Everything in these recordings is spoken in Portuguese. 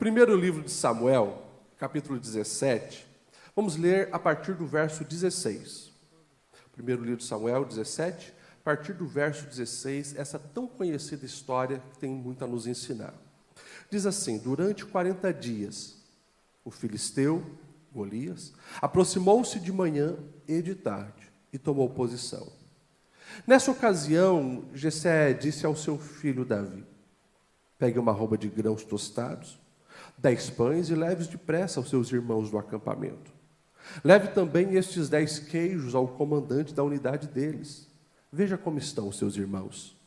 Primeiro livro de Samuel, capítulo 17, vamos ler a partir do verso 16. Primeiro livro de Samuel, 17, a partir do verso 16, essa tão conhecida história que tem muito a nos ensinar. Diz assim: durante 40 dias, o filisteu, Golias, aproximou-se de manhã e de tarde e tomou posição. Nessa ocasião, Jessé disse ao seu filho Davi: pegue uma arroba de grãos tostados, 10 pães e leve depressa aos seus irmãos do acampamento. Leve também estes 10 queijos ao comandante da unidade deles. Veja como estão os seus irmãos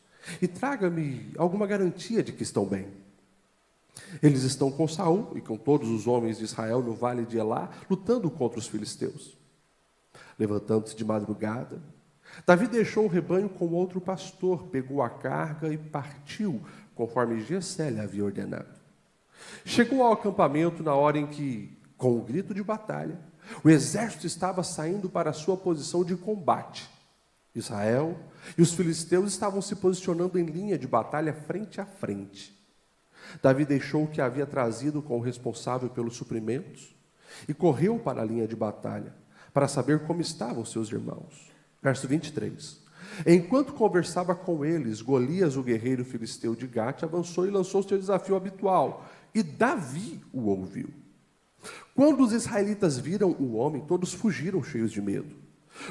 e traga-me alguma garantia de que estão bem. Eles estão com Saul e com todos os homens de Israel no vale de Elá, lutando contra os filisteus. Levantando-se de madrugada, Davi deixou o rebanho com outro pastor, pegou a carga e partiu, conforme Jessé lhe havia ordenado. Chegou ao acampamento na hora em que, com um grito de batalha, o exército estava saindo para a sua posição de combate. Israel e os filisteus estavam se posicionando em linha de batalha frente a frente. Davi deixou o que havia trazido com o responsável pelos suprimentos e correu para a linha de batalha para saber como estavam seus irmãos. Verso 23. Enquanto conversava com eles, Golias, o guerreiro filisteu de Gate, avançou e lançou seu desafio habitual, e Davi o ouviu. Quando os israelitas viram o homem, todos fugiram cheios de medo.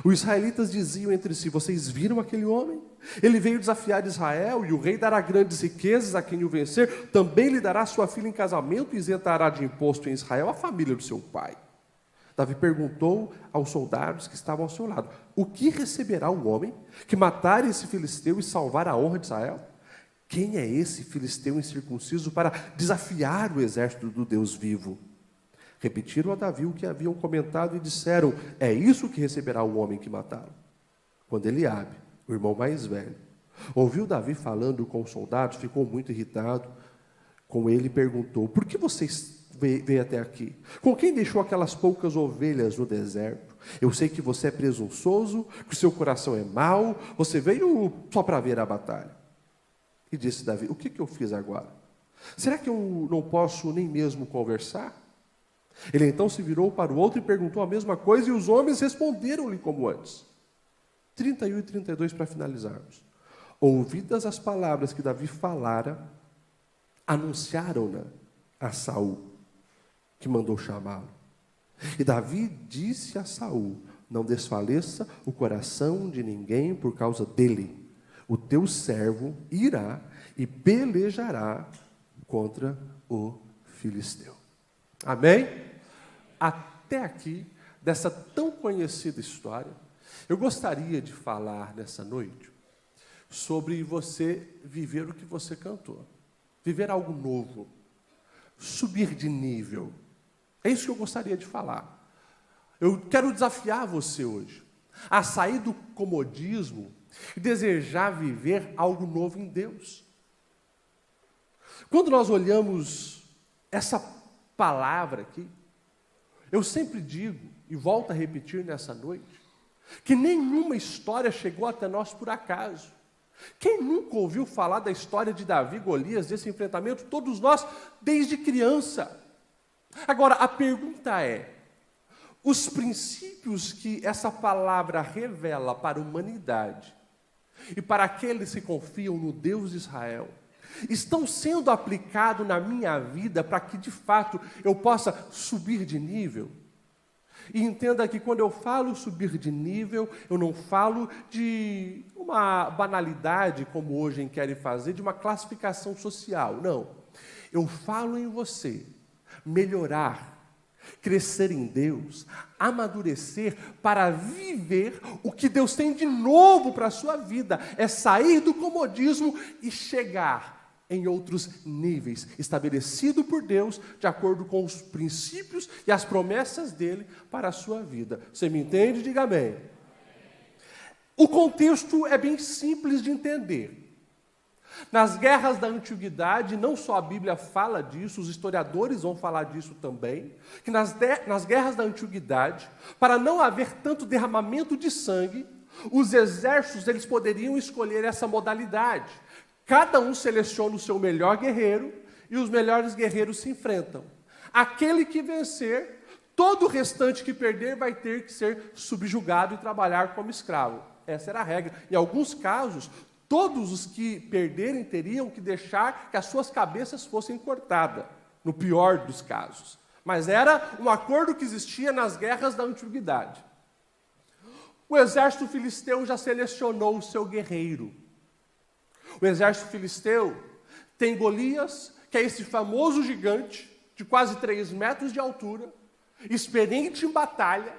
Os israelitas diziam entre si: vocês viram aquele homem? Ele veio desafiar Israel, e o rei dará grandes riquezas a quem o vencer, também lhe dará sua filha em casamento e isentará de imposto em Israel a família do seu pai. Davi perguntou aos soldados que estavam ao seu lado: o que receberá o homem que matar esse filisteu e salvar a honra de Israel? Quem é esse filisteu incircunciso para desafiar o exército do Deus vivo? Repetiram a Davi o que haviam comentado e disseram: é isso que receberá o homem que mataram. Quando Eliabe, o irmão mais velho, ouviu Davi falando com os soldados, ficou muito irritado com ele e perguntou: por que vocês veio até aqui? Com quem deixou aquelas poucas ovelhas no deserto? Eu sei que você é presunçoso, que o seu coração é mau, você veio só para ver a batalha. E disse Davi: o que eu fiz agora? Será que eu não posso nem mesmo conversar? Ele então se virou para o outro e perguntou a mesma coisa, e os homens responderam-lhe como antes. 31 e 32 para finalizarmos. Ouvidas as palavras que Davi falara, anunciaram-na a Saul, que mandou chamá-lo. E Davi disse a Saul: não desfaleça o coração de ninguém por causa dele. O teu servo irá e pelejará contra o filisteu. Amém? Até aqui, dessa tão conhecida história, eu gostaria de falar nessa noite sobre você viver o que você cantou. Viver algo novo. Subir de nível. É isso que eu gostaria de falar. Eu quero desafiar você hoje a sair do comodismo e desejar viver algo novo em Deus. Quando nós olhamos essa palavra aqui, eu sempre digo, e volto a repetir nessa noite, que nenhuma história chegou até nós por acaso. Quem nunca ouviu falar da história de Davi e Golias, desse enfrentamento? Todos nós, desde criança. Agora, a pergunta é: os princípios que essa palavra revela para a humanidade e para aqueles que confiam no Deus de Israel, estão sendo aplicados na minha vida para que, de fato, eu possa subir de nível? E entenda que quando eu falo subir de nível, eu não falo de uma banalidade, como hoje querem fazer, de uma classificação social. Não. Eu falo em você melhorar, crescer em Deus, amadurecer para viver o que Deus tem de novo para a sua vida. É sair do comodismo e chegar em outros níveis, estabelecido por Deus, de acordo com os princípios e as promessas dele para a sua vida. Você me entende? Diga amém. O contexto é bem simples de entender. Nas guerras da antiguidade, não só a Bíblia fala disso, os historiadores vão falar disso também, que nas guerras da antiguidade, para não haver tanto derramamento de sangue, os exércitos eles poderiam escolher essa modalidade. Cada um seleciona o seu melhor guerreiro e os melhores guerreiros se enfrentam. Aquele que vencer, todo o restante que perder vai ter que ser subjugado e trabalhar como escravo. Essa era a regra. Em alguns casos, todos os que perderem teriam que deixar que as suas cabeças fossem cortadas, no pior dos casos. Mas era um acordo que existia nas guerras da antiguidade. O exército filisteu já selecionou o seu guerreiro. O exército filisteu tem Golias, que é esse famoso gigante, de quase 3 metros de altura, experiente em batalha,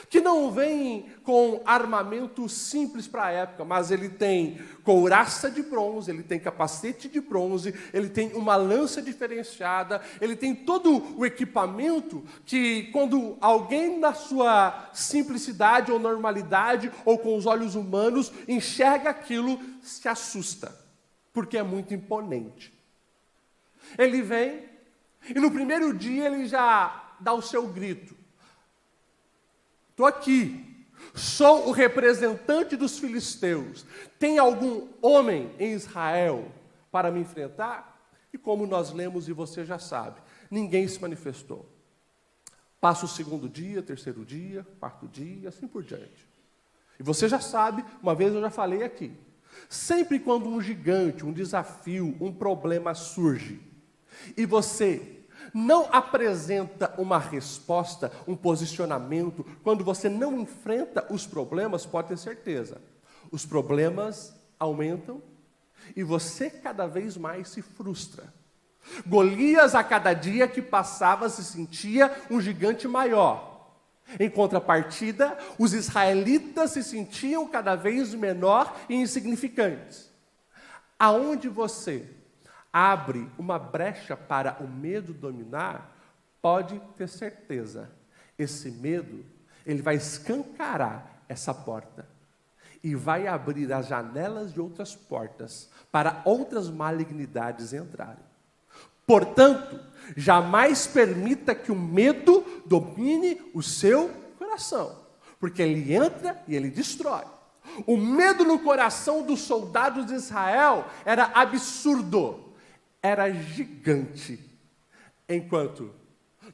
que não vem com armamento simples para a época, mas ele tem couraça de bronze, ele tem capacete de bronze, ele tem uma lança diferenciada, ele tem todo o equipamento que, quando alguém na sua simplicidade ou normalidade, ou com os olhos humanos, enxerga aquilo, se assusta, porque é muito imponente. Ele vem, e no primeiro dia ele já dá o seu grito. Estou aqui, sou o representante dos filisteus. Tem algum homem em Israel para me enfrentar? E como nós lemos e você já sabe, ninguém se manifestou. Passa o 2º dia, 3º dia, 4º dia, assim por diante. E você já sabe, uma vez eu já falei aqui, sempre quando um gigante, um desafio, um problema surge, e você não apresenta uma resposta, um posicionamento, quando você não enfrenta os problemas, pode ter certeza, os problemas aumentam e você cada vez mais se frustra. Golias, a cada dia que passava, se sentia um gigante maior. Em contrapartida, os israelitas se sentiam cada vez menor e insignificantes. Aonde você abre uma brecha para o medo dominar, pode ter certeza, esse medo, ele vai escancarar essa porta e vai abrir as janelas de outras portas para outras malignidades entrarem. Portanto, jamais permita que o medo domine o seu coração, porque ele entra e ele destrói. O medo no coração dos soldados de Israel era absurdo. Era gigante, enquanto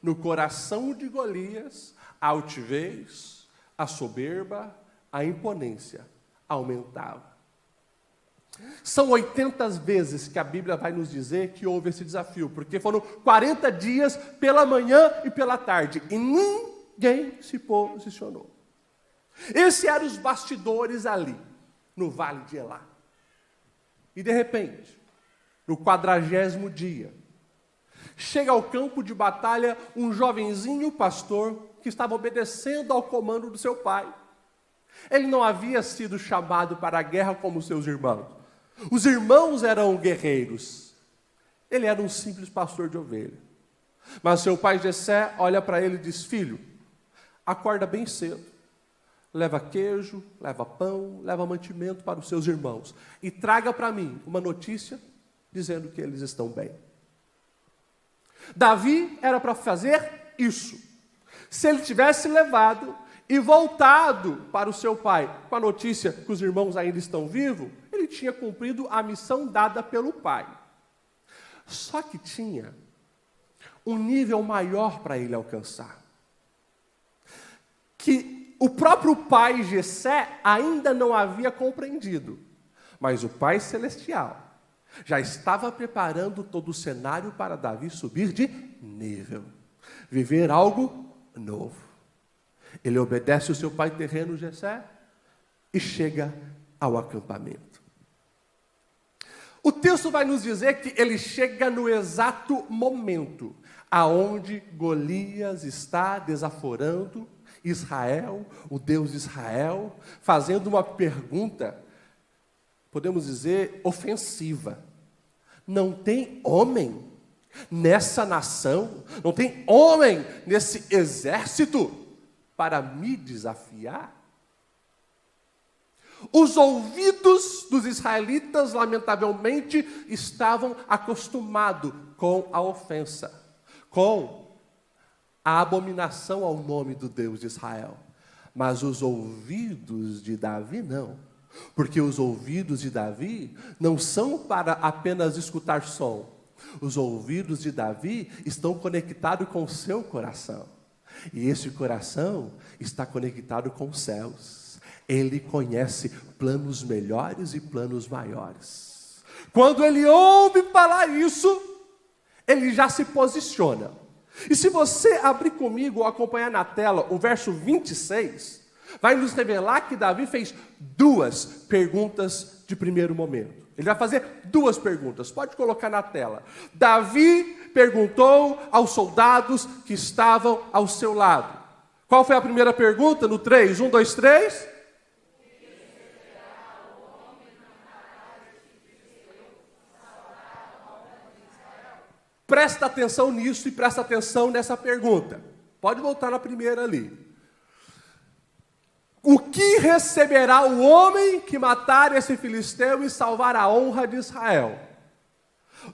no coração de Golias, a altivez, a soberba, a imponência aumentava. São 80 vezes que a Bíblia vai nos dizer que houve esse desafio, porque foram 40 dias pela manhã e pela tarde, e ninguém se posicionou. Esses eram os bastidores ali, no Vale de Elá. E de repente, no 40º dia, chega ao campo de batalha um jovenzinho pastor que estava obedecendo ao comando do seu pai. Ele não havia sido chamado para a guerra como seus irmãos. Os irmãos eram guerreiros. Ele era um simples pastor de ovelha. Mas seu pai Jessé olha para ele e diz: filho, acorda bem cedo. Leva queijo, leva pão, leva mantimento para os seus irmãos. E traga para mim uma notícia dizendo que eles estão bem. Davi era para fazer isso. Se ele tivesse levado e voltado para o seu pai com a notícia que os irmãos ainda estão vivos, ele tinha cumprido a missão dada pelo pai. Só que tinha um nível maior para ele alcançar, que o próprio pai Jessé ainda não havia compreendido, mas o Pai Celestial já estava preparando todo o cenário para Davi subir de nível, viver algo novo. Ele obedece o seu pai terreno, Jessé, e chega ao acampamento. O texto vai nos dizer que ele chega no exato momento aonde Golias está desaforando Israel, o Deus de Israel, fazendo uma pergunta, podemos dizer, ofensiva. Não tem homem nessa nação, não tem homem nesse exército para me desafiar? Os ouvidos dos israelitas, lamentavelmente, estavam acostumados com a ofensa, com a abominação ao nome do Deus de Israel. Mas os ouvidos de Davi não. Porque os ouvidos de Davi não são para apenas escutar som. Os ouvidos de Davi estão conectados com o seu coração. E esse coração está conectado com os céus. Ele conhece planos melhores e planos maiores. Quando ele ouve falar isso, ele já se posiciona. E se você abrir comigo ou acompanhar na tela o verso 26, vai nos revelar que Davi fez 2 perguntas de primeiro momento. Ele vai fazer 2 perguntas, pode colocar na tela. Davi perguntou aos soldados que estavam ao seu lado. Qual foi a primeira pergunta? No 3, 1, 2, 3. Presta atenção nisso e presta atenção nessa pergunta. Pode voltar na primeira ali. O que receberá o homem que matar esse filisteu e salvar a honra de Israel?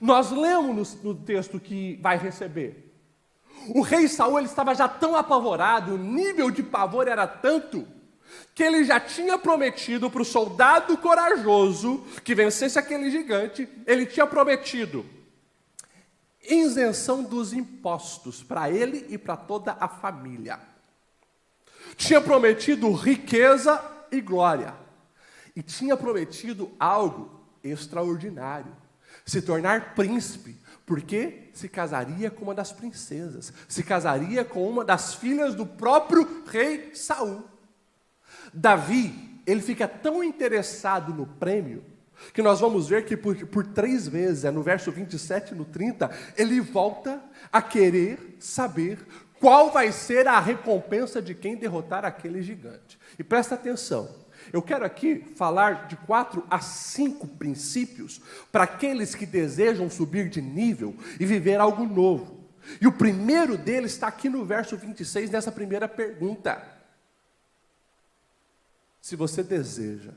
Nós lemos no texto que vai receber. O rei Saul ele estava já tão apavorado, o nível de pavor era tanto, que ele já tinha prometido para o soldado corajoso que vencesse aquele gigante, ele tinha prometido isenção dos impostos para ele e para toda a família. Tinha prometido riqueza e glória. E tinha prometido algo extraordinário. Se tornar príncipe, porque se casaria com uma das princesas. Se casaria com uma das filhas do próprio rei Saul. Davi, ele fica tão interessado no prêmio, que nós vamos ver que por 3 vezes, no verso 27 e no 30, ele volta a querer saber qual vai ser a recompensa de quem derrotar aquele gigante. E presta atenção, eu quero aqui falar de 4 a 5 princípios para aqueles que desejam subir de nível e viver algo novo. E o primeiro deles está aqui no verso 26, nessa primeira pergunta. Se você deseja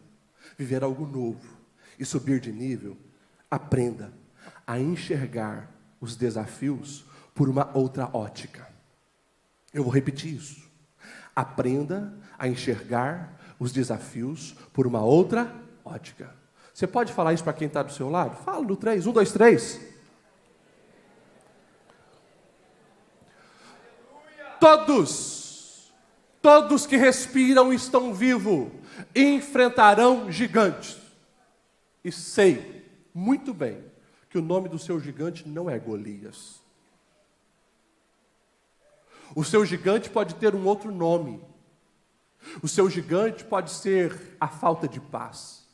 viver algo novo e subir de nível, aprenda a enxergar os desafios por uma outra ótica. Eu vou repetir isso. Aprenda a enxergar os desafios por uma outra ótica. Você pode falar isso para quem está do seu lado? Fala no 3, 1, 2, 3. Todos que respiram e estão vivos, enfrentarão gigantes. E sei muito bem que o nome do seu gigante não é Golias. O seu gigante pode ter um outro nome. O seu gigante pode ser a falta de paz.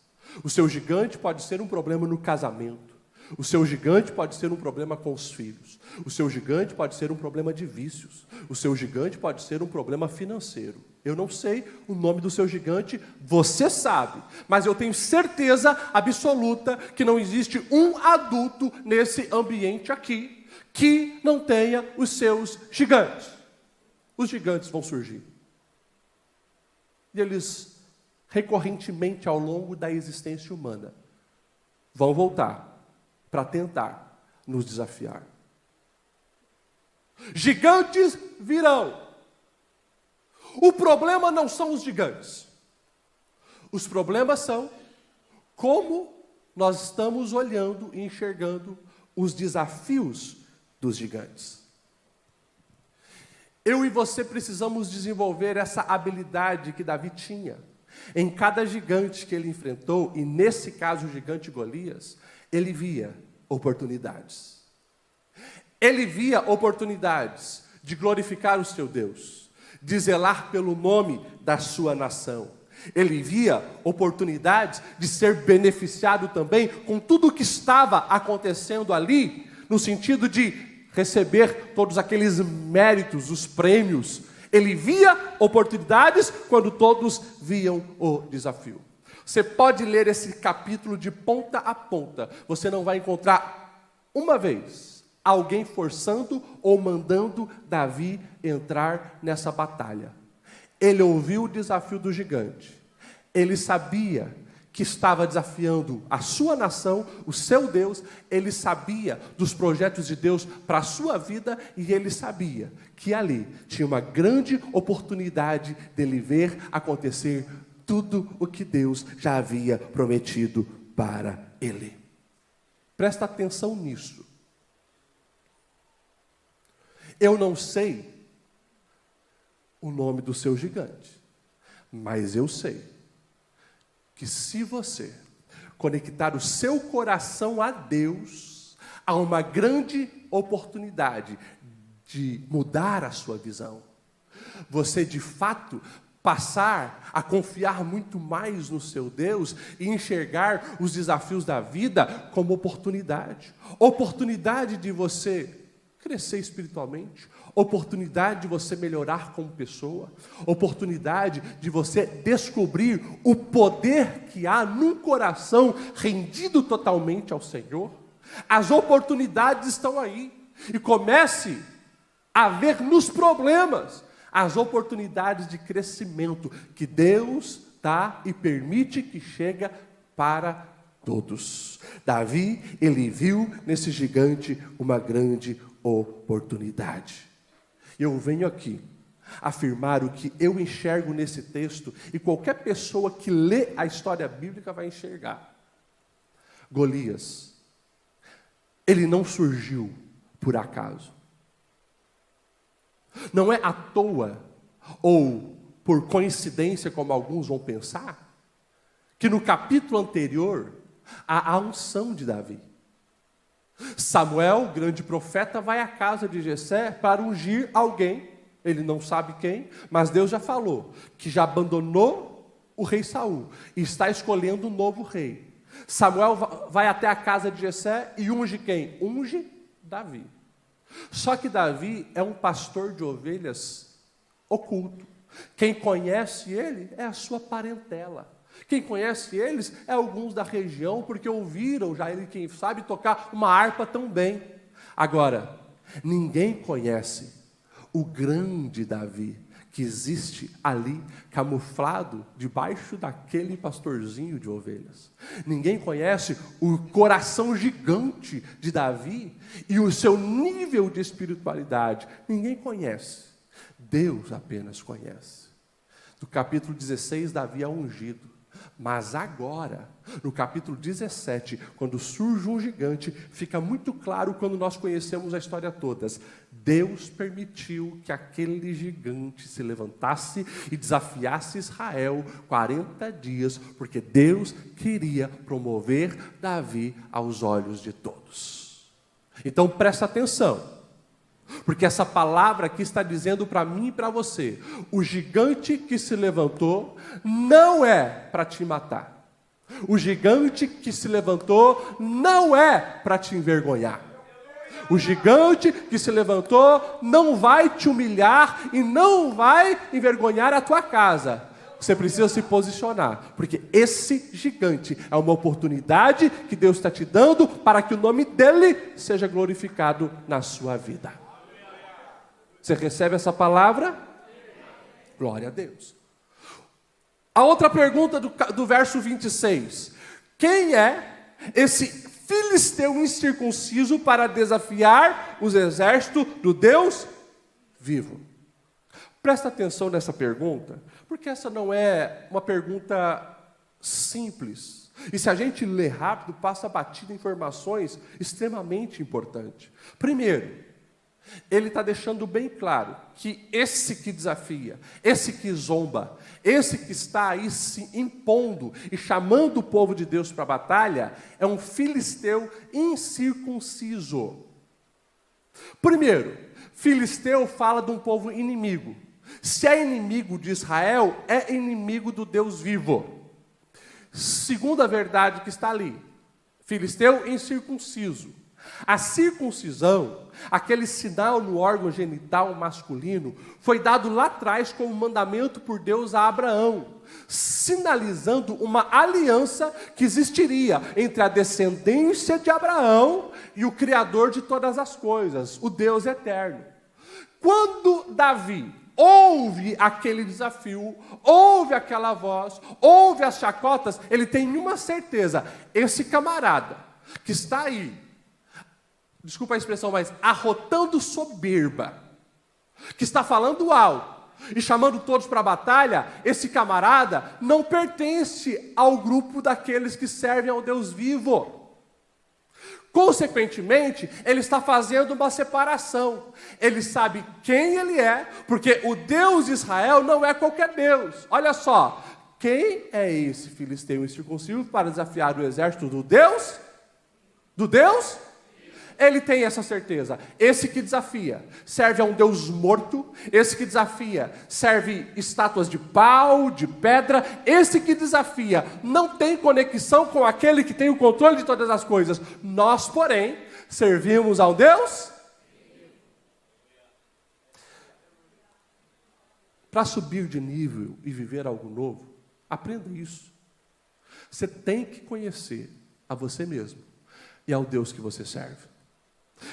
O seu gigante pode ser um problema no casamento. O seu gigante pode ser um problema com os filhos. O seu gigante pode ser um problema de vícios. O seu gigante pode ser um problema financeiro. Eu não sei o nome do seu gigante, você sabe. Mas eu tenho certeza absoluta que não existe um adulto nesse ambiente aqui que não tenha os seus gigantes. Os gigantes vão surgir. E eles, recorrentemente ao longo da existência humana, vão voltar para tentar nos desafiar. Gigantes virão. O problema não são os gigantes. Os problemas são como nós estamos olhando e enxergando os desafios dos gigantes. Eu e você precisamos desenvolver essa habilidade que Davi tinha. Em cada gigante que ele enfrentou, e nesse caso o gigante Golias, ele via oportunidades. Ele via oportunidades de glorificar o seu Deus, de zelar pelo nome da sua nação. Ele via oportunidades de ser beneficiado também com tudo o que estava acontecendo ali, no sentido de receber todos aqueles méritos, os prêmios. Ele via oportunidades quando todos viam o desafio. Você pode ler esse capítulo de ponta a ponta. Você não vai encontrar uma vez alguém forçando ou mandando Davi entrar nessa batalha. Ele ouviu o desafio do gigante. Ele sabia que estava desafiando a sua nação, o seu Deus. Ele sabia dos projetos de Deus para a sua vida e ele sabia que ali tinha uma grande oportunidade dele ver acontecer tudo o que Deus já havia prometido para ele. Presta atenção nisso. Eu não sei o nome do seu gigante, mas eu sei que se você conectar o seu coração a Deus, há uma grande oportunidade de mudar a sua visão. Você, de fato, passar a confiar muito mais no seu Deus e enxergar os desafios da vida como oportunidade. Oportunidade de você crescer espiritualmente, oportunidade de você melhorar como pessoa, oportunidade de você descobrir o poder que há num coração rendido totalmente ao Senhor. As oportunidades estão aí, e comece a ver nos problemas as oportunidades de crescimento que Deus dá e permite que chegue para todos. Davi, ele viu nesse gigante uma grande oportunidade. Eu venho aqui afirmar o que eu enxergo nesse texto, e qualquer pessoa que lê a história bíblica vai enxergar. Golias, ele não surgiu por acaso. Não é à toa, ou por coincidência, como alguns vão pensar, que no capítulo anterior há a unção de Davi. Samuel, grande profeta, vai à casa de Jessé para ungir alguém. Ele não sabe quem, mas Deus já falou que já abandonou o rei Saul e está escolhendo um novo rei. Samuel vai até a casa de Jessé e unge quem? Unge Davi. Só que Davi é um pastor de ovelhas oculto. Quem conhece ele é a sua parentela. Quem conhece eles é alguns da região, porque ouviram já ele, quem sabe, tocar uma harpa tão bem. Agora, ninguém conhece o grande Davi, que existe ali, camuflado debaixo daquele pastorzinho de ovelhas. Ninguém conhece o coração gigante de Davi e o seu nível de espiritualidade. Ninguém conhece. Deus apenas conhece. No capítulo 16, Davi é ungido. Mas agora, no capítulo 17, quando surge um gigante, fica muito claro quando nós conhecemos a história toda. Deus permitiu que aquele gigante se levantasse e desafiasse Israel 40 dias, porque Deus queria promover Davi aos olhos de todos. Então presta atenção, porque essa palavra aqui está dizendo para mim e para você: o gigante que se levantou não é para te matar. O gigante que se levantou não é para te envergonhar. O gigante que se levantou não vai te humilhar e não vai envergonhar a tua casa. Você precisa se posicionar, porque esse gigante é uma oportunidade que Deus está te dando para que o nome dele seja glorificado na sua vida. Você recebe essa palavra? Glória a Deus. A outra pergunta do verso 26. Quem é esse filisteu incircunciso para desafiar os exércitos do Deus vivo? Presta atenção nessa pergunta, porque essa não é uma pergunta simples. E se a gente ler rápido, passa batida informações extremamente importantes. Primeiro, ele está deixando bem claro que esse que desafia, esse que zomba, esse que está aí se impondo e chamando o povo de Deus para a batalha, é um filisteu incircunciso. Primeiro, filisteu fala de um povo inimigo. Se é inimigo de Israel, é inimigo do Deus vivo. Segunda verdade que está ali, filisteu incircunciso. A circuncisão, aquele sinal no órgão genital masculino, foi dado lá atrás como mandamento por Deus a Abraão, sinalizando uma aliança que existiria entre a descendência de Abraão e o Criador de todas as coisas, o Deus eterno. Quando Davi ouve aquele desafio, ouve aquela voz, ouve as chacotas, ele tem uma certeza: esse camarada que está aí, desculpa a expressão, mas arrotando soberba, que está falando alto e chamando todos para a batalha, esse camarada não pertence ao grupo daqueles que servem ao Deus vivo. Consequentemente, ele está fazendo uma separação. Ele sabe quem ele é, porque o Deus de Israel não é qualquer Deus. Olha só, quem é esse filisteu incircunciso para desafiar o exército do Deus? Do Deus? Ele tem essa certeza. Esse que desafia serve a um Deus morto. Esse que desafia serve estátuas de pau, de pedra. Esse que desafia não tem conexão com aquele que tem o controle de todas as coisas. Nós, porém, servimos a um Deus. Para subir de nível e viver algo novo, aprenda isso. Você tem que conhecer a você mesmo e ao Deus que você serve.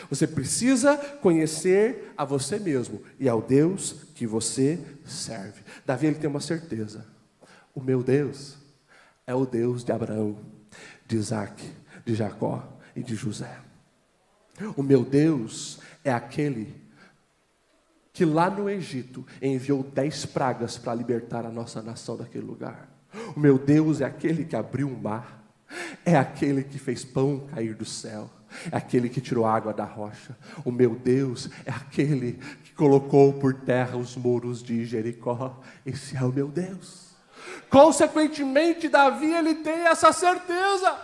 Você precisa conhecer a você mesmo e ao Deus que você serve. Davi, ele tem uma certeza: o meu Deus é o Deus de Abraão, de Isaac, de Jacó e de José. O meu Deus é aquele que lá no Egito enviou 10 pragas para libertar a nossa nação daquele lugar. O meu Deus é aquele que abriu o mar, é aquele que fez pão cair do céu, é aquele que tirou água da rocha. O meu Deus é aquele que colocou por terra os muros de Jericó. Esse é o meu Deus. Consequentemente, Davi, ele tem essa certeza: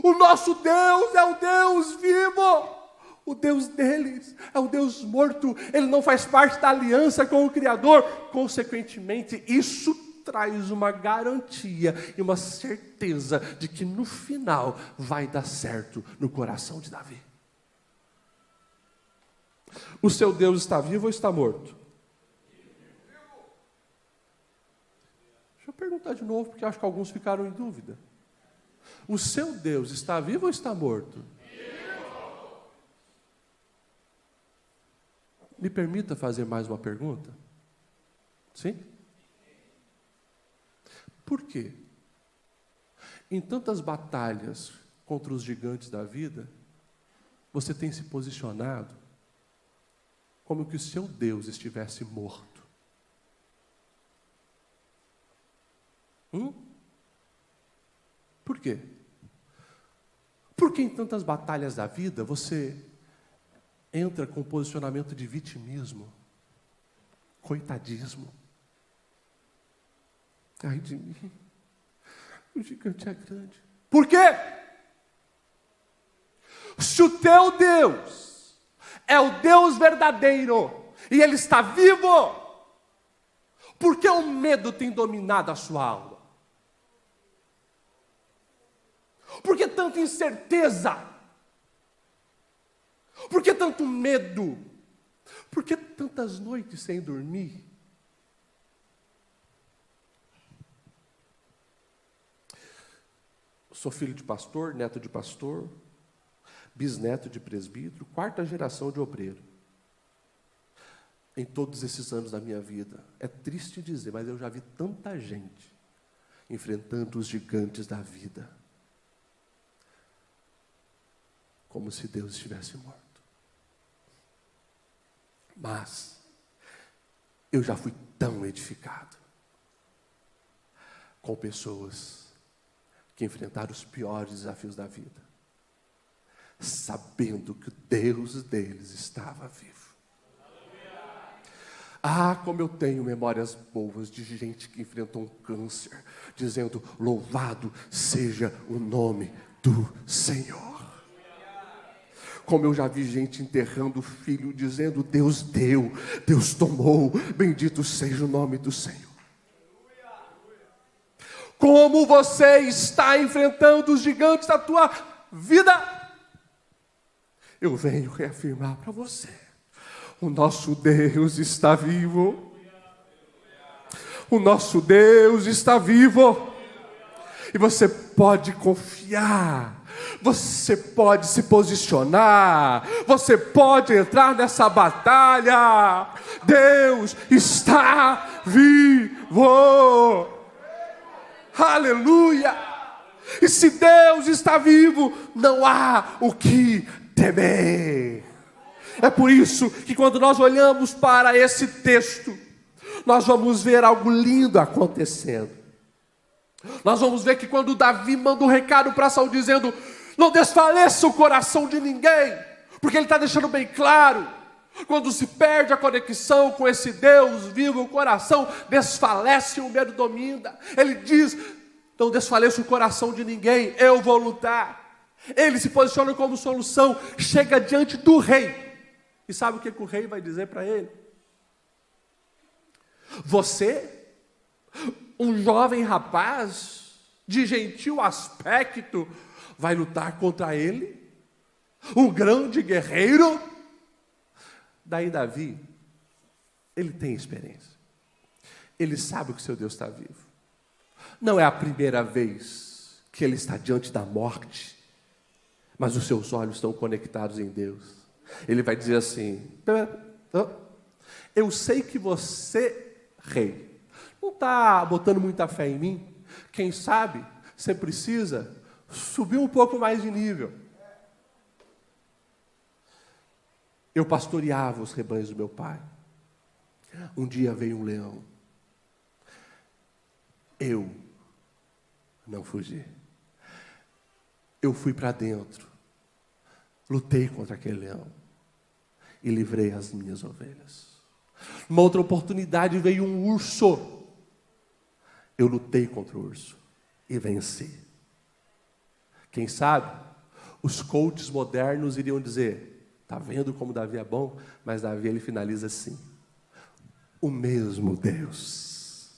o nosso Deus é o Deus vivo. O Deus deles é o Deus morto. Ele não faz parte da aliança com o Criador. Consequentemente, isso traz uma garantia e uma certeza de que no final vai dar certo no coração de Davi. O seu Deus está vivo ou está morto? Deixa eu perguntar de novo, porque acho que alguns ficaram em dúvida. O seu Deus está vivo ou está morto? Me permita fazer mais uma pergunta? Sim? Por quê? Em tantas batalhas contra os gigantes da vida, você tem se posicionado como que o seu Deus estivesse morto. Por quê? Porque em tantas batalhas da vida, você entra com posicionamento de vitimismo, coitadismo. Ai de mim, o gigante é grande. Por quê? Se o teu Deus é o Deus verdadeiro e Ele está vivo, por que o medo tem dominado a sua alma? Por que tanta incerteza? Por que tanto medo? Por que tantas noites sem dormir? Sou filho de pastor, neto de pastor, bisneto de presbítero, 4ª geração de obreiro. Em todos esses anos da minha vida, é triste dizer, mas eu já vi tanta gente enfrentando os gigantes da vida, como se Deus estivesse morto. Mas eu já fui tão edificado com pessoas que enfrentaram os piores desafios da vida, sabendo que o Deus deles estava vivo. Ah, como eu tenho memórias boas de gente que enfrentou um câncer, dizendo: louvado seja o nome do Senhor. Como eu já vi gente enterrando o filho, dizendo: Deus deu, Deus tomou, bendito seja o nome do Senhor. Como você está enfrentando os gigantes da tua vida? Eu venho reafirmar para você: o nosso Deus está vivo. O nosso Deus está vivo. E você pode confiar. Você pode se posicionar. Você pode entrar nessa batalha. Deus está vivo. Aleluia! E se Deus está vivo, não há o que temer. É por isso que quando nós olhamos para esse texto, nós vamos ver algo lindo acontecendo. Nós vamos ver que quando Davi manda um recado para Saul dizendo: Não desfaleça o coração de ninguém, porque ele está deixando bem claro, quando se perde a conexão com esse Deus vivo, o coração desfalece e o medo domina. Ele diz, não desfaleça o coração de ninguém, eu vou lutar. Ele se posiciona como solução, chega diante do rei, e sabe o que o rei vai dizer para ele? Você, um jovem rapaz, de gentil aspecto, vai lutar contra ele? Um grande guerreiro? Daí Davi, ele tem experiência. Ele sabe que o seu Deus está vivo. Não é a primeira vez que ele está diante da morte, mas os seus olhos estão conectados em Deus. Ele vai dizer assim, eu sei que você, rei, não está botando muita fé em mim. Quem sabe você precisa subir um pouco mais de nível. Eu pastoreava os rebanhos do meu pai. Um dia veio um leão. Eu não fugi. Eu fui para dentro. Lutei contra aquele leão. E livrei as minhas ovelhas. Numa outra oportunidade veio um urso. Eu lutei contra o urso. E venci. Quem sabe, os coaches modernos iriam dizer, está vendo como Davi é bom? Mas Davi, ele finaliza assim, o mesmo Deus,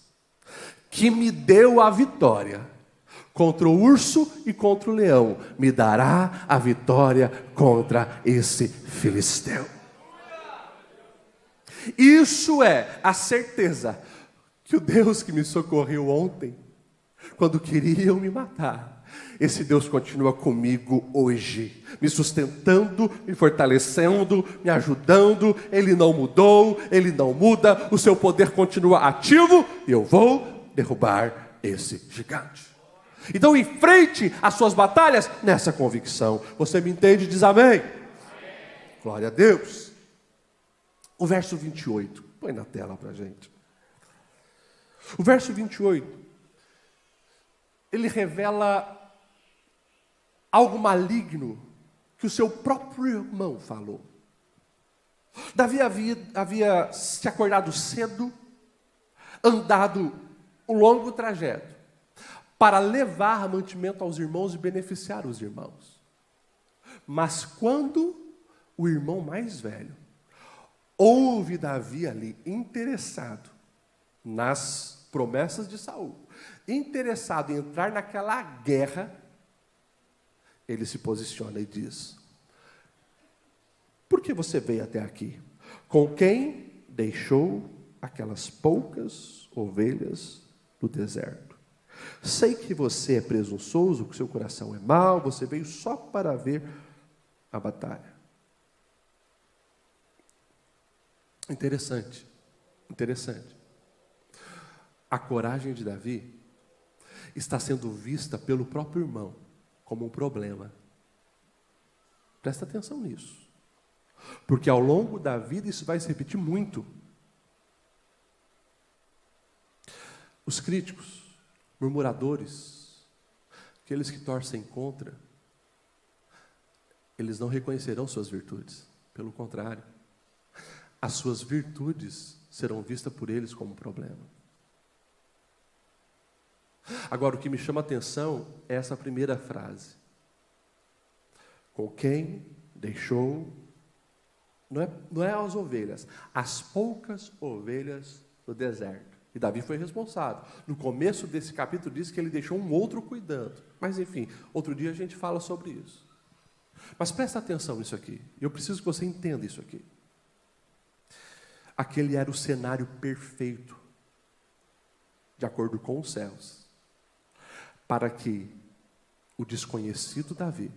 que me deu a vitória contra o urso e contra o leão, me dará a vitória contra esse filisteu. Isso é a certeza que o Deus que me socorreu ontem, quando queriam me matar, esse Deus continua comigo hoje, me sustentando, me fortalecendo, me ajudando. Ele não mudou, Ele não muda, o seu poder continua ativo e eu vou derrubar esse gigante. Então enfrente as suas batalhas nessa convicção. Você me entende? Diz amém. Amém. Glória a Deus. O verso 28, põe na tela para a gente. O verso 28, ele revela algo maligno que o seu próprio irmão falou. Davi havia se acordado cedo, andado um longo trajeto, para levar mantimento aos irmãos e beneficiar os irmãos. Mas quando o irmão mais velho ouve Davi ali interessado nas promessas de Saul, interessado em entrar naquela guerra, ele se posiciona e diz, por que você veio até aqui? Com quem deixou aquelas poucas ovelhas do deserto? Sei que você é presunçoso, que seu coração é mau, você veio só para ver a batalha. Interessante. A coragem de Davi está sendo vista pelo próprio irmão como um problema. Presta atenção nisso. Porque ao longo da vida isso vai se repetir muito. Os críticos, murmuradores, aqueles que torcem contra, eles não reconhecerão suas virtudes. Pelo contrário, as suas virtudes serão vistas por eles como um problema. Agora, o que me chama a atenção é essa primeira frase. Com quem deixou, não é as ovelhas, as poucas ovelhas do deserto. E Davi foi responsável. No começo desse capítulo diz que ele deixou um outro cuidando. Mas enfim, outro dia a gente fala sobre isso. Mas presta atenção nisso aqui. Eu preciso que você entenda isso aqui. Aquele era o cenário perfeito, de acordo com os céus, para que o desconhecido Davi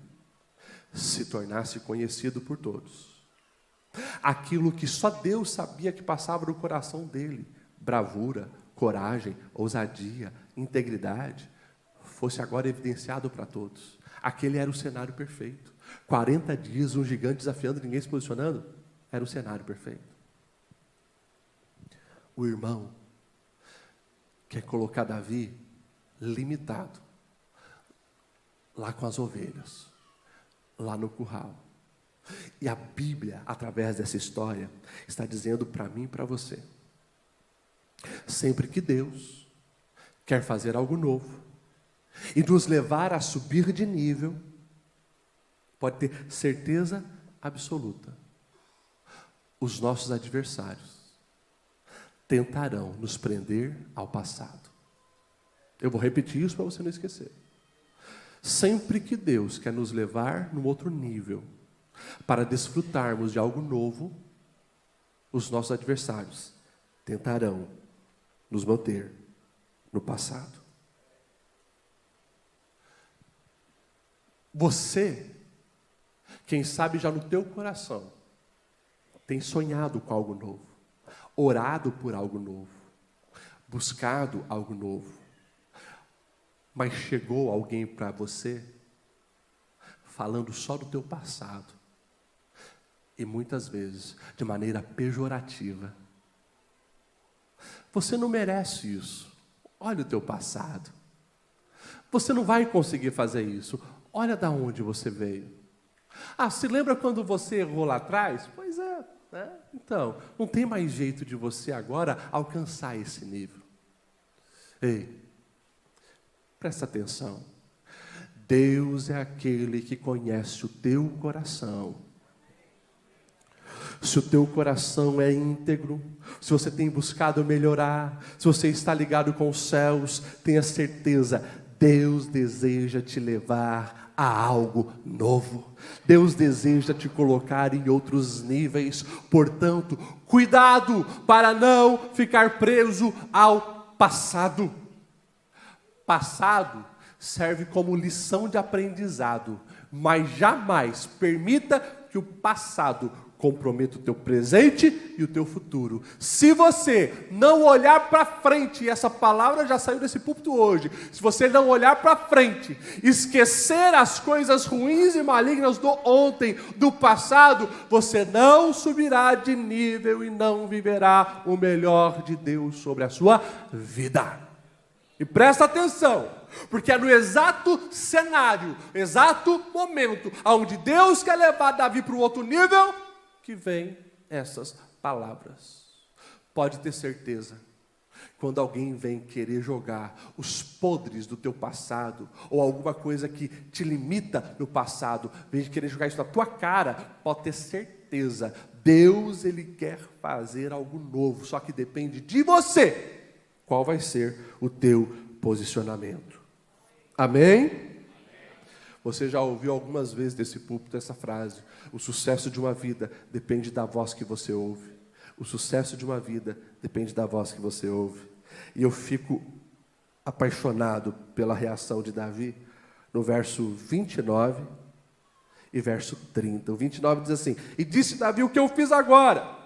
se tornasse conhecido por todos. Aquilo que só Deus sabia que passava no coração dele, bravura, coragem, ousadia, integridade, fosse agora evidenciado para todos. Aquele era o cenário perfeito. 40 dias, um gigante desafiando, ninguém se posicionando, era o cenário perfeito. O irmão quer colocar Davi limitado, lá com as ovelhas. lá no curral. E a Bíblia, através dessa história, está dizendo para mim e para você: sempre que Deus quer fazer algo novo e nos levar a subir de nível, pode ter certeza absoluta, os nossos adversários tentarão nos prender ao passado. Eu vou repetir isso para você não esquecer. Sempre que Deus quer nos levar num outro nível, para desfrutarmos de algo novo, os nossos adversários tentarão nos manter no passado. Você, quem sabe já no teu coração, tem sonhado com algo novo, orado por algo novo, buscado algo novo, mas chegou alguém para você falando só do teu passado, e muitas vezes de maneira pejorativa. Você não merece isso. Olha o teu passado. Você não vai conseguir fazer isso. Olha de onde você veio. Ah, se lembra quando você errou lá atrás? Pois é, né? Então, não tem mais jeito de você agora alcançar esse nível. Ei, presta atenção. Deus é aquele que conhece o teu coração. Se o teu coração é íntegro, se você tem buscado melhorar, se você está ligado com os céus, tenha certeza, Deus deseja te levar a algo novo. Deus deseja te colocar em outros níveis. Portanto, cuidado para não ficar preso ao passado. Passado serve como lição de aprendizado, mas jamais permita que o passado comprometa o teu presente e o teu futuro. Se você não olhar para frente, e essa palavra já saiu desse púlpito hoje, se você não olhar para frente, esquecer as coisas ruins e malignas do ontem, do passado, você não subirá de nível e não viverá o melhor de Deus sobre a sua vida. E presta atenção, porque é no exato cenário, exato momento, onde Deus quer levar Davi para o outro nível, que vem essas palavras. Pode ter certeza, quando alguém vem querer jogar os podres do teu passado, ou alguma coisa que te limita no passado, vem querer jogar isso na tua cara, pode ter certeza, Deus, Ele quer fazer algo novo, só que depende de você, qual vai ser o teu posicionamento. Amém? Você já ouviu algumas vezes desse púlpito essa frase: o sucesso de uma vida depende da voz que você ouve. O sucesso de uma vida depende da voz que você ouve. E eu fico apaixonado pela reação de Davi no verso 29 e verso 30. O 29 diz assim: e disse Davi: o que eu fiz agora?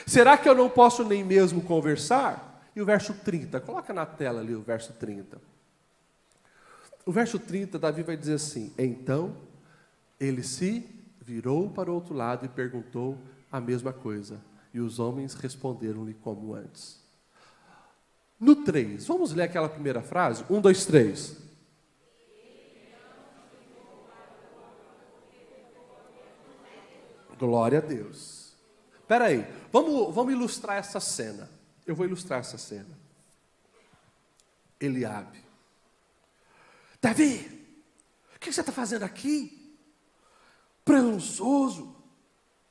Será que eu não posso nem mesmo conversar? E o verso 30, coloca na tela ali o verso 30. O verso 30, Davi vai dizer assim: então ele se virou para o outro lado e perguntou a mesma coisa. E os homens responderam-lhe como antes. No 3, vamos ler aquela primeira frase? 1, 2, 3. Glória a Deus. Espera aí, vamos ilustrar essa cena. Eu vou ilustrar essa cena. Eliabe: Davi, o que você está fazendo aqui? Presunçoso,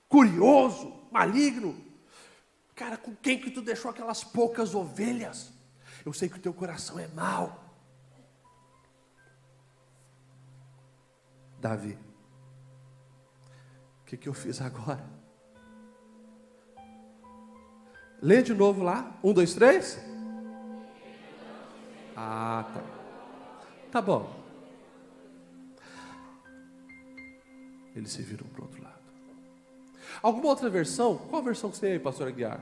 curioso, maligno. Cara, com quem que tu deixou aquelas poucas ovelhas? Eu sei que o teu coração é mau. Davi, o que eu fiz agora? Lê de novo lá, 1, 2, 3. Ah, tá. Tá bom. Eles se viram para o outro lado. Alguma outra versão? Qual versão que você tem aí, pastor Aguiar?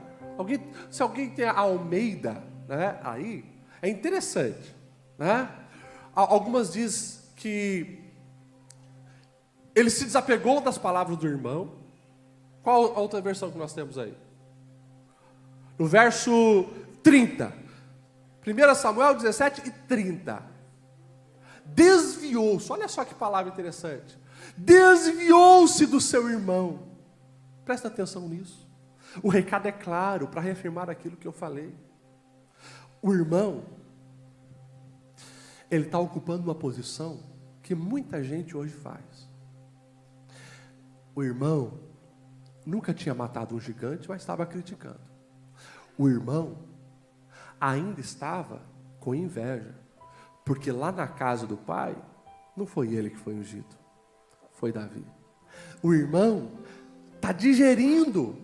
Se alguém tem a Almeida, né, aí, é interessante, né? Algumas diz que ele se desapegou das palavras do irmão. Qual a outra versão que nós temos aí? No verso 30. 1 Samuel 17 e 30. Desviou-se, olha só que palavra interessante. desviou-se do seu irmão. Presta atenção nisso. O recado é claro para reafirmar aquilo que eu falei. O irmão, ele está ocupando uma posição que muita gente hoje faz. O irmão nunca tinha matado um gigante, mas estava criticando. O irmão ainda estava com inveja, porque lá na casa do pai, não foi ele que foi ungido, foi Davi. O irmão está digerindo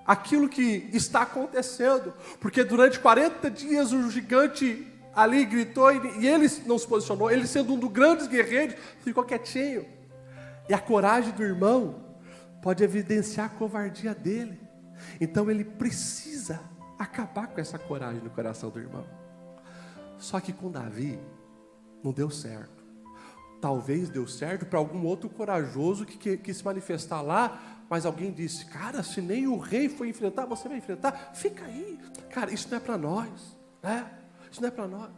aquilo que está acontecendo, porque durante 40 dias o gigante ali gritou e ele não se posicionou, ele sendo um dos grandes guerreiros, ficou quietinho. E a coragem do irmão pode evidenciar a covardia dele. Então ele precisa acabar com essa coragem no coração do irmão. Só que com Davi não deu certo. Talvez deu certo para algum outro corajoso que quis se manifestar lá, mas alguém disse: cara, se nem o rei foi enfrentar, você vai enfrentar? Fica aí. Cara, isso não é para nós, né? Isso não é para nós.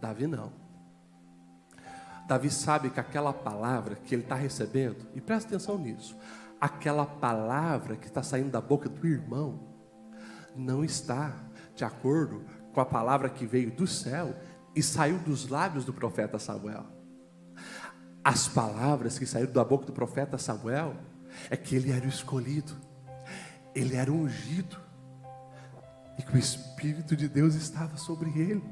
Davi não. Davi sabe que aquela palavra que ele está recebendo, e presta atenção nisso, aquela palavra que está saindo da boca do irmão, não está de acordo com a palavra que veio do céu e saiu dos lábios do profeta Samuel. As palavras que saíram da boca do profeta Samuel é que ele era o escolhido, ele era o ungido, e que o Espírito de Deus estava sobre ele.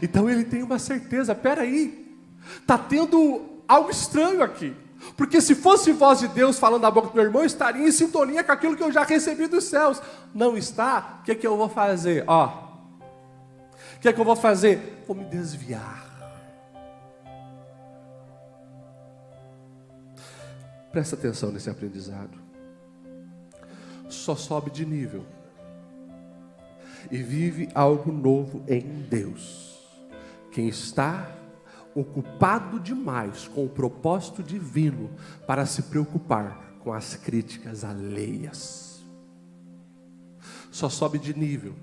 Então ele tem uma certeza: peraí, está tendo algo estranho aqui, porque se fosse voz de Deus falando da boca do meu irmão, eu estaria em sintonia com aquilo que eu já recebi dos céus. Não está? O que é que eu vou fazer? O que é que eu vou fazer? Vou me desviar. Presta atenção nesse aprendizado. Só sobe de nível e vive algo novo em Deus quem está ocupado demais com o propósito divino para se preocupar com as críticas alheias. Só sobe de nível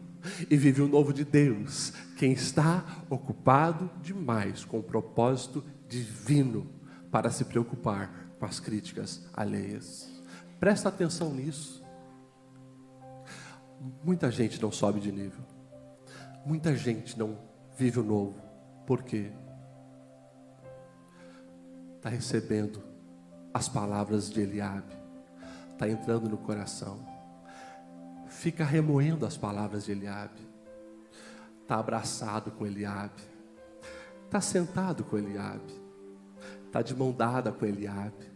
e vive o novo de Deus quem está ocupado demais com o propósito divino para se preocupar com as críticas alheias. Presta atenção nisso. Muita gente não sobe de nível. Muita gente não vive o novo. Por quê? Está recebendo as palavras de Eliabe. Está entrando no coração. Fica remoendo as palavras de Eliabe. Está abraçado com Eliabe. Está sentado com Eliabe. Está de mão dada com Eliabe.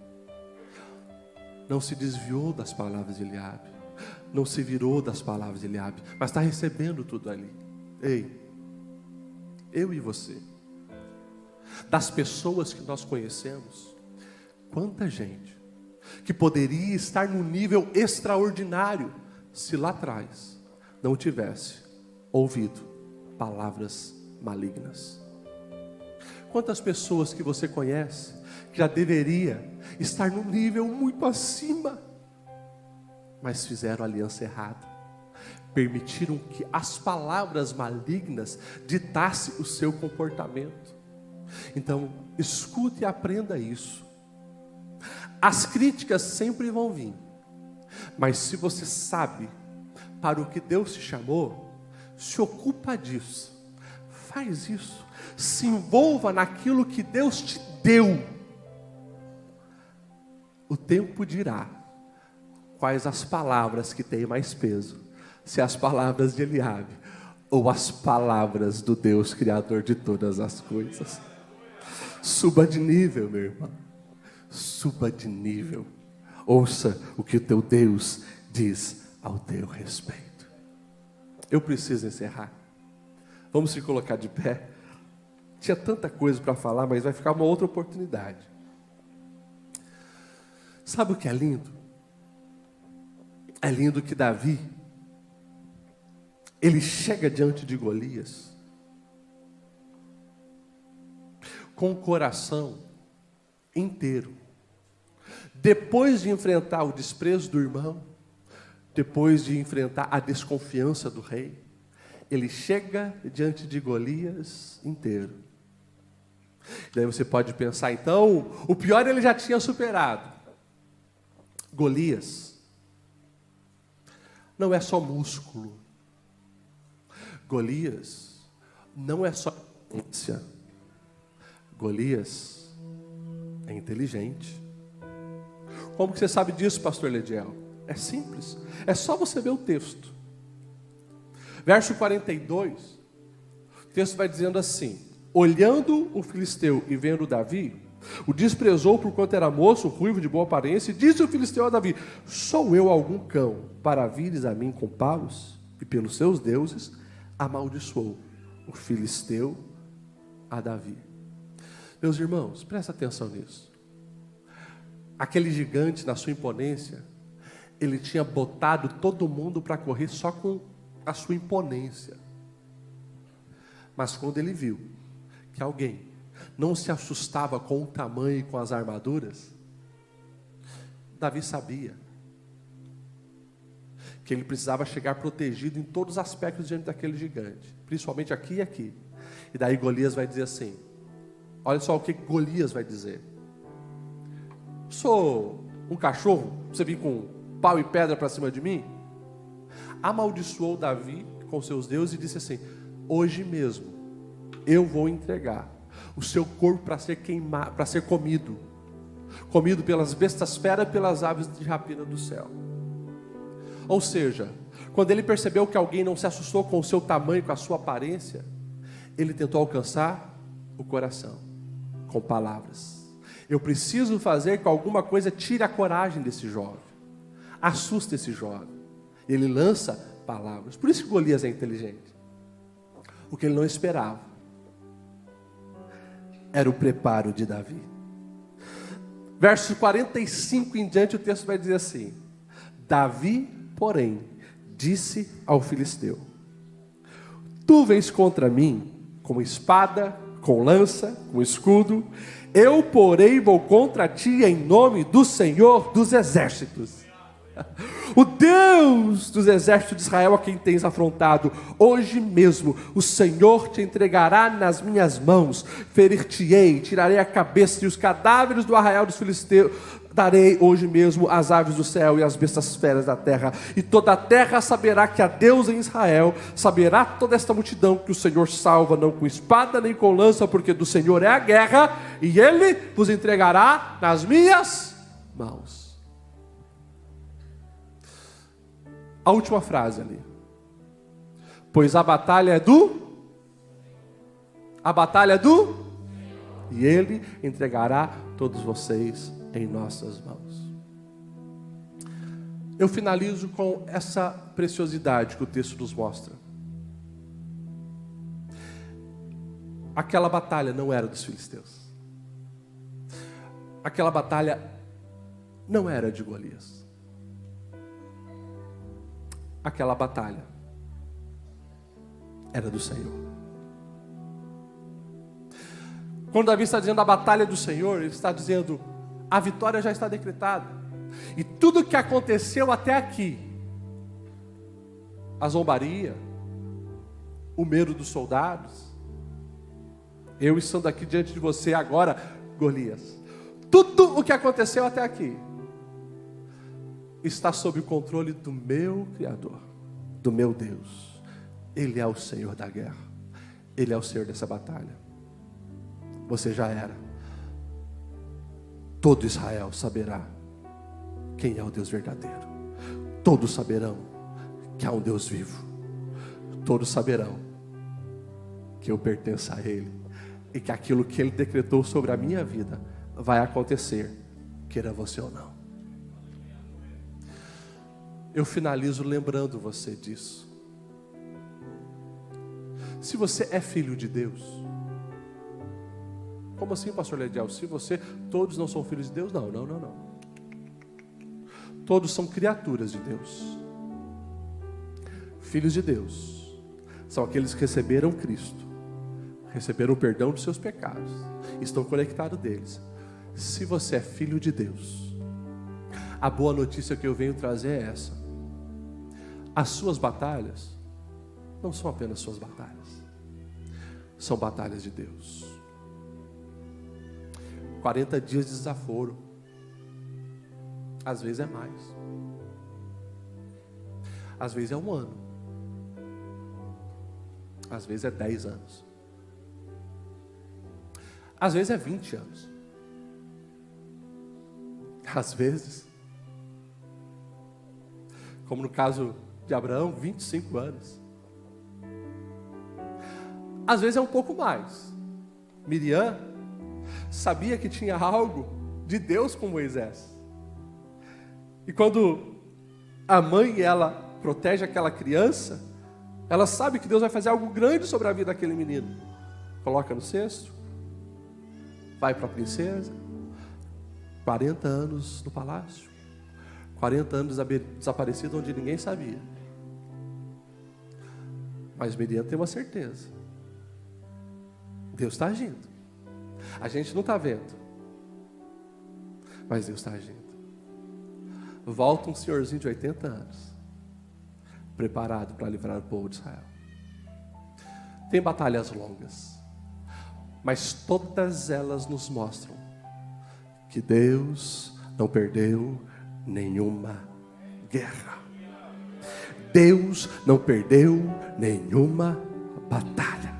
Não se desviou das palavras de Eliabe. Não se virou das palavras de Eliabe, mas está recebendo tudo ali. Ei, eu e você, das pessoas que nós conhecemos, quanta gente que poderia estar num nível extraordinário se lá atrás não tivesse ouvido palavras malignas. Quantas pessoas que você conhece que já deveria estar num nível muito acima, mas fizeram a aliança errada, permitiram que as palavras malignas ditassem o seu comportamento. Então, escute e aprenda isso. As críticas sempre vão vir, mas se você sabe para o que Deus te chamou, se ocupa disso, faz isso, se envolva naquilo que Deus te deu. O tempo dirá quais as palavras que têm mais peso, se as palavras de Eliabe ou as palavras do Deus Criador de todas as coisas. Suba de nível, meu irmão. Suba de nível. Ouça o que o teu Deus diz ao teu respeito. Eu preciso encerrar. Vamos se colocar de pé. Tinha tanta coisa para falar, mas vai ficar uma outra oportunidade. Sabe o que é lindo? É lindo que Davi, ele chega diante de Golias com o coração inteiro. Depois de enfrentar o desprezo do irmão, depois de enfrentar a desconfiança do rei, ele chega diante de Golias inteiro. Daí você pode pensar, então, o pior ele já tinha superado. Golias não é só músculo. Golias não é só potência. Golias é inteligente. Como que você sabe disso, pastor Lediel? É simples. É só você ver o texto. Verso 42, o texto vai dizendo assim: olhando o filisteu e vendo Davi, o desprezou por quanto era moço, ruivo, de boa aparência, e disse o filisteu a Davi: sou eu algum cão para vires a mim com paus? E pelos seus deuses amaldiçoou o filisteu a Davi. Meus irmãos, presta atenção nisso. Aquele gigante, na sua imponência, ele tinha botado todo mundo para correr só com a sua imponência. Mas quando ele viu que alguém não se assustava com o tamanho e com as armaduras, Davi sabia que ele precisava chegar protegido em todos os aspectos diante daquele gigante, principalmente aqui e aqui. E daí Golias vai dizer assim, olha só o que Golias vai dizer: sou um cachorro, você vir com pau e pedra para cima de mim? Amaldiçoou Davi com seus deuses e disse assim: hoje mesmo eu vou entregar o seu corpo para ser queimado, para ser comido pelas bestas feras e pelas aves de rapina do céu. Ou seja, quando ele percebeu que alguém não se assustou com o seu tamanho, com a sua aparência, ele tentou alcançar o coração com palavras. Eu preciso fazer que alguma coisa tire a coragem desse jovem, assuste esse jovem. Ele lança palavras. Por isso que Golias é inteligente. O que ele não esperava era o preparo de Davi. Versos 45 em diante, o texto vai dizer assim: Davi, porém, disse ao filisteu: tu vens contra mim com espada, com lança, com escudo. Eu, porém, vou contra ti em nome do Senhor dos exércitos, o Deus dos exércitos de Israel, a quem tens afrontado. Hoje mesmo o Senhor te entregará nas minhas mãos, ferir-te-ei, tirarei a cabeça e os cadáveres do arraial dos filisteus. Darei hoje mesmo as aves do céu e as bestas feras da terra, e toda a terra saberá que há Deus em Israel. Saberá toda esta multidão que o Senhor salva, não com espada nem com lança, porque do Senhor é a guerra, e Ele vos entregará nas minhas mãos. A última frase ali: pois a batalha é do, e Ele entregará todos vocês em nossas mãos. Eu finalizo com essa preciosidade que o texto nos mostra. Aquela batalha não era dos filisteus. Aquela batalha não era de Golias. Aquela batalha era do Senhor. Quando Davi está dizendo a batalha do Senhor, ele está dizendo: a vitória já está decretada. E tudo que aconteceu até aqui, a zombaria, o medo dos soldados, eu estando aqui diante de você agora, Golias, tudo o que aconteceu até aqui está sob o controle do meu Criador, do meu Deus. Ele é o Senhor da guerra, Ele é o Senhor dessa batalha. Você já era. Todo Israel saberá quem é o Deus verdadeiro. Todos saberão que há um Deus vivo. Todos saberão que eu pertenço a Ele, e que aquilo que Ele decretou sobre a minha vida vai acontecer, queira você ou não. Eu finalizo lembrando você disso. Se você é filho de Deus. Como assim, pastor Lediel? Se você, todos não são filhos de Deus? Não. Todos são criaturas de Deus. Filhos de Deus são aqueles que receberam Cristo, receberam o perdão dos seus pecados, estão conectados deles. Se você é filho de Deus, a boa notícia que eu venho trazer é essa: as suas batalhas não são apenas suas batalhas, são batalhas de Deus. 40 dias de desaforo. Às vezes é mais. Às vezes é 1 ano. Às vezes é 10 anos. Às vezes é 20 anos. Às vezes, como no caso de Abraão, 25 anos. Às vezes é um pouco mais. Miriam sabia que tinha algo de Deus com Moisés. E quando a mãe, ela protege aquela criança, ela sabe que Deus vai fazer algo grande sobre a vida daquele menino. Coloca no cesto, vai para a princesa, 40 anos no palácio, 40 anos desaparecido onde ninguém sabia. Mas Miriam tem uma certeza: Deus está agindo. A gente não está vendo, mas Deus está agindo. Volta um senhorzinho de 80 anos, preparado para livrar o povo de Israel. Tem batalhas longas, mas todas elas nos mostram que Deus não perdeu nenhuma guerra. Deus não perdeu nenhuma batalha.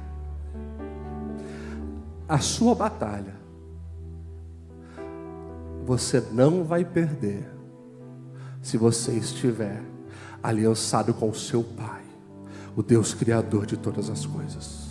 A sua batalha você não vai perder se você estiver aliançado com o seu Pai, o Deus Criador de todas as coisas.